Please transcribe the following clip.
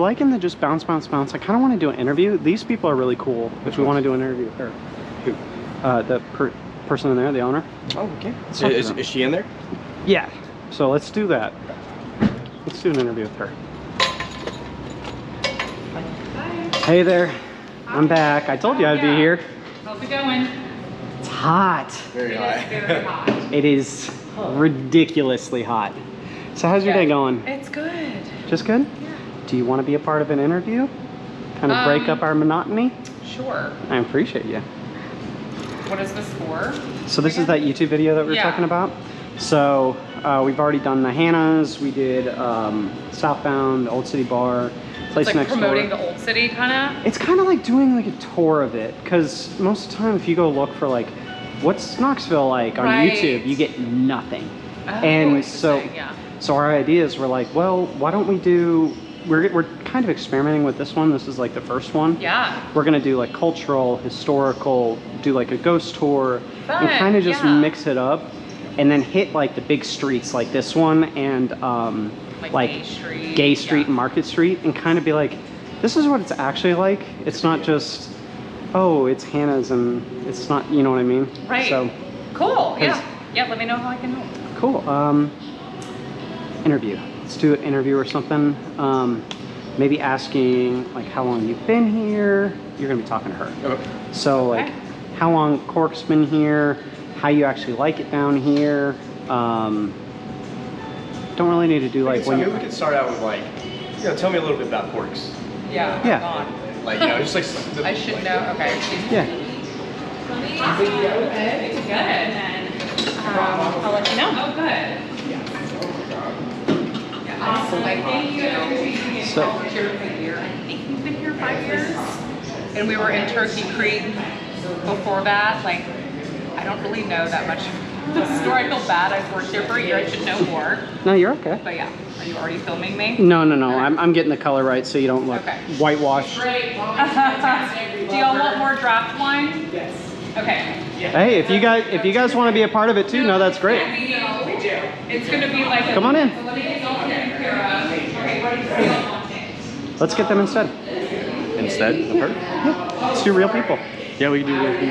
Liking the just bounce, bounce, bounce. I kind of want to do an interview. These people are really cool. If we want to do an interview with her. Who? The person in there, the owner. Oh, okay. Is she in there? Yeah. So let's do that. Let's do an interview with her. Hi. Hey there. I'm back. I told you I'd be here. How's it going? It's hot. Very hot. It is very hot. It is ridiculously hot. So how's your day going? It's good. Just good? Yeah. Do you want to be a part of an interview? Kind of break up our monotony? Sure. I appreciate you. What is this for? So this is that YouTube video that we were talking about. So we've already done the Hannah's. We did Southbound, Old City Bar, place It's like next promoting door. the old city, kind of. It's kind of like doing like a tour of it, because most of the time if you go look for like what's Knoxville like on YouTube, you get nothing. Oh, And so yeah. so our ideas were like, well, why don't we do, we're kind of experimenting with this one. This is like the first one. Yeah. We're gonna do like cultural, historical, do like a ghost tour, Fun, and kind of just yeah. mix it up, and then hit like the big streets like this one and like Gay Street and Market Street, and kind of be like, this is what it's actually like. It's not just, oh, it's Hannah's and it's not, you know what I mean? Right. So cool. Yeah. Yeah. Let me know how I can help. cool. Interview. Let's do an interview or something. Maybe asking like how long you've been here. You're gonna be talking to her. Okay. So like how long Cork's been here, how you actually like it down here. Don't really need to do like when Maybe we could start out with like, you know, tell me a little bit about Corks. Yeah. Yeah. God. Like, you know, just like. I should know. Okay. yeah. Good. Good. I'll let you know. Oh, good. Awesome. Thank you. So Here for a year. I think we've been here 5 years. And we were in Turkey Creek before that. Like, I don't really know that much of the store. I feel bad. I've worked here for a year. I should know more. no, you're okay. But yeah, are you already filming me? No. I'm getting the color right so you don't look Okay. whitewashed. Great. Do y'all want more draft wine? Yes. Okay. Hey, if you guys want to be a part of it too, no, that's great. It's gonna be like Come on in. Okay. Let's get them instead. Instead of her? Yeah, let's do real people. Yeah, we can do real people.